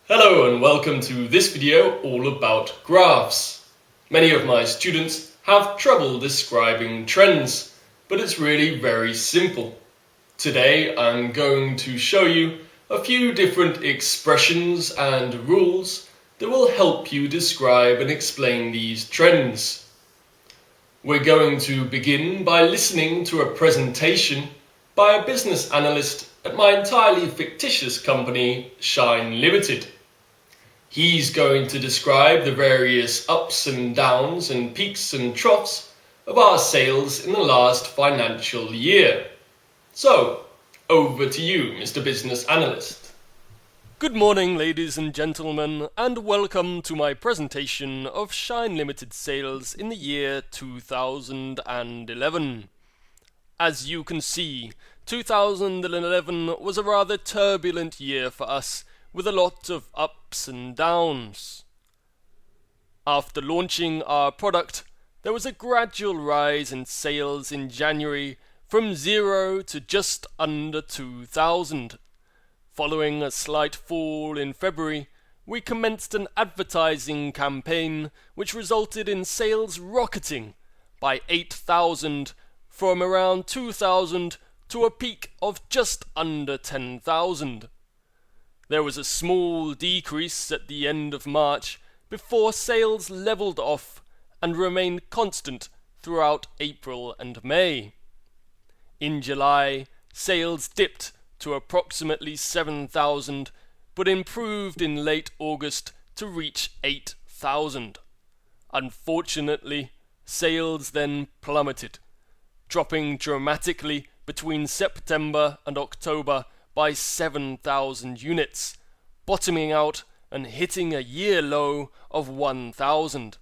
Hello and welcome to this video all about graphs. Many of my students have trouble describing trends, but it's really very simple. Today I'm going to show you a few different expressions and rules that will help you describe and explain these trends. We're going to begin by listening to a presentation by a business analyst at my entirely fictitious company, Shine Limited. He's going to describe the various ups and downs and peaks and troughs of our sales in the last financial year. So, over to you, Mr. Business Analyst. Good morning, ladies and gentlemen, and welcome to my presentation of Shine Limited sales in the year 2011. As you can see, 2011 was a rather turbulent year for us, with a lot of ups and downs. After launching our product, there was a gradual rise in sales in January from 0 to just under 2,000. Following a slight fall in February, we commenced an advertising campaign which resulted in sales rocketing by 8,000 from around 2,000 to a peak of just under 10,000. There was a small decrease at the end of March before sales levelled off and remained constant throughout April and May. In July, sales dipped to approximately 7,000, but improved in late August to reach 8,000. Unfortunately, sales then plummeted, dropping dramatically between September and October by 7,000 units, bottoming out and hitting a year low of 1,000.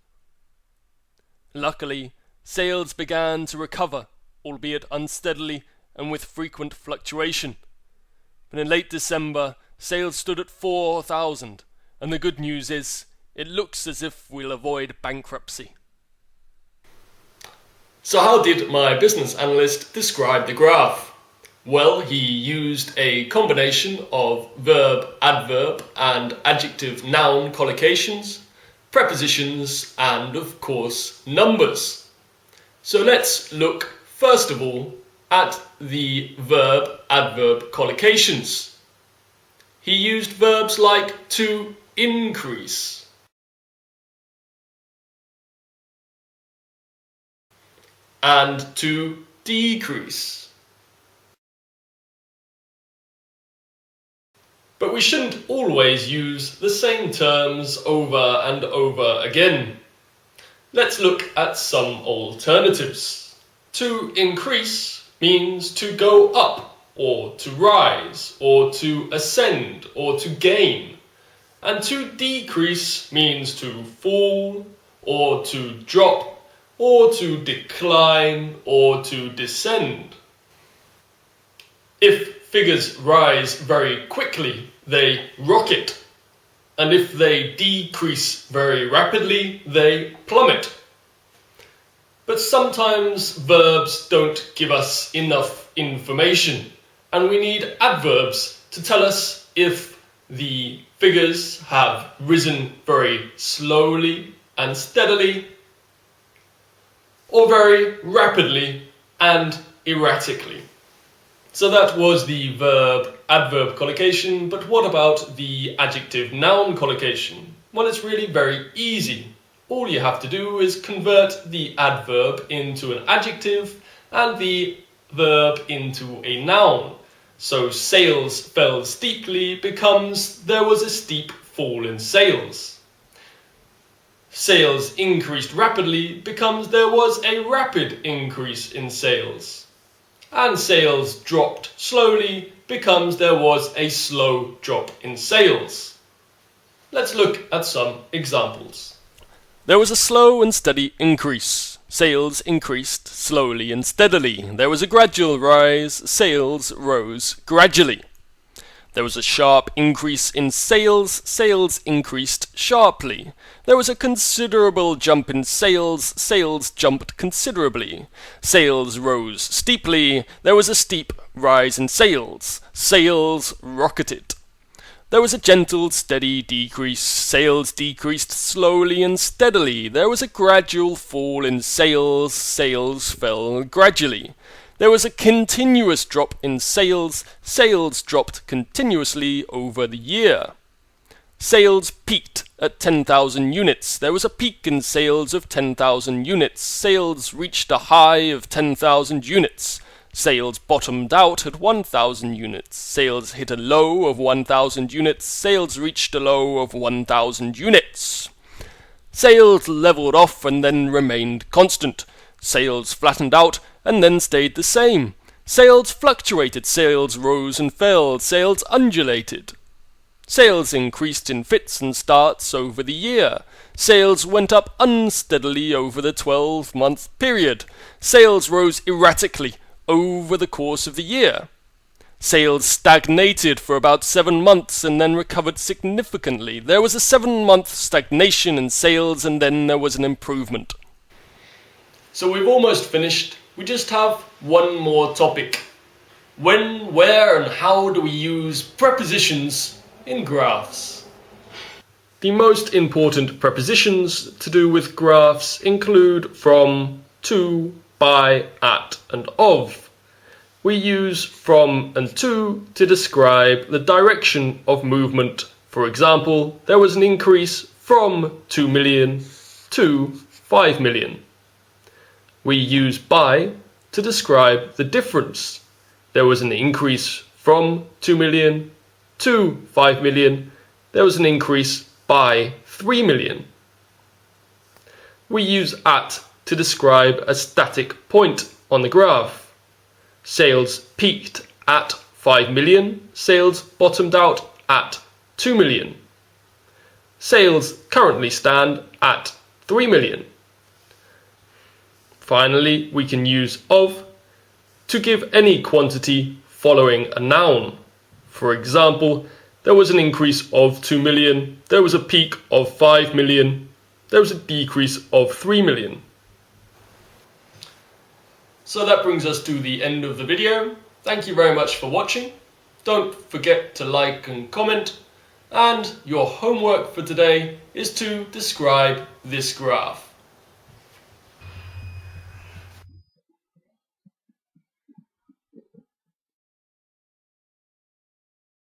Luckily, sales began to recover, albeit unsteadily and with frequent fluctuation. But in late December, sales stood at 4,000, and the good news is, it looks as if we'll avoid bankruptcy. So how did my business analyst describe the graph? Well, he used a combination of verb, adverb, and adjective noun collocations, prepositions, and of course numbers. So let's look first of all at the verb, adverb collocations. He used verbs like to increase, and to decrease. But we shouldn't always use the same terms over and over again. Let's look at some alternatives. To increase means to go up, or to rise, or to ascend, or to gain. And to decrease means to fall, or to drop, or to decline, or to descend. If figures rise very quickly, they rocket, and if they decrease very rapidly, they plummet. But sometimes verbs don't give us enough information, and we need adverbs to tell us if the figures have risen very slowly and steadily, or very rapidly and erratically. So that was the verb, adverb collocation, but what about the adjective noun collocation? Well, it's really very easy. All you have to do is convert the adverb into an adjective and the verb into a noun. So sales fell steeply becomes there was a steep fall in sales. Sales increased rapidly becomes there was a rapid increase in sales. And sales dropped slowly becomes there was a slow drop in sales. Let's look at some examples. There was a slow and steady increase. Sales increased slowly and steadily. There was a gradual rise. Sales rose gradually. There was a sharp increase in sales. Sales increased sharply. There was a considerable jump in sales. Sales jumped considerably. Sales rose steeply. There was a steep rise in sales. Sales rocketed. There was a gentle, steady decrease. Sales decreased slowly and steadily. There was a gradual fall in sales. Sales fell gradually. There was a continuous drop in sales. Sales dropped continuously over the year. Sales peaked at 10,000 units. There was a peak in sales of 10,000 units. Sales reached a high of 10,000 units. Sales bottomed out at 1,000 units. Sales hit a low of 1,000 units. Sales reached a low of 1,000 units. Sales leveled off and then remained constant. Sales flattened out and then stayed the same. Sales fluctuated. Sales rose and fell. Sales undulated. Sales increased in fits and starts over the year. Sales went up unsteadily over the 12-month period. Sales rose erratically over the course of the year. Sales stagnated for about 7 months and then recovered significantly. There was a 7-month stagnation in sales and then there was an improvement. So we've almost finished. We just have one more topic. When, where, and how do we use prepositions in graphs? The most important prepositions to do with graphs include from, to, by, at, and of. We use from and to describe the direction of movement. For example, there was an increase from 2 million to 5 million. We use by to describe the difference. There was an increase from 2 million to 5 million. There was an increase by 3 million. We use at to describe a static point on the graph. Sales peaked at 5 million. Sales bottomed out at 2 million. Sales currently stand at 3 million. Finally, we can use of to give any quantity following a noun. For example, there was an increase of 2 million. There was a peak of 5 million. There was a decrease of 3 million. So that brings us to the end of the video. Thank you very much for watching. Don't forget to like and comment. And your homework for today is to describe this graph.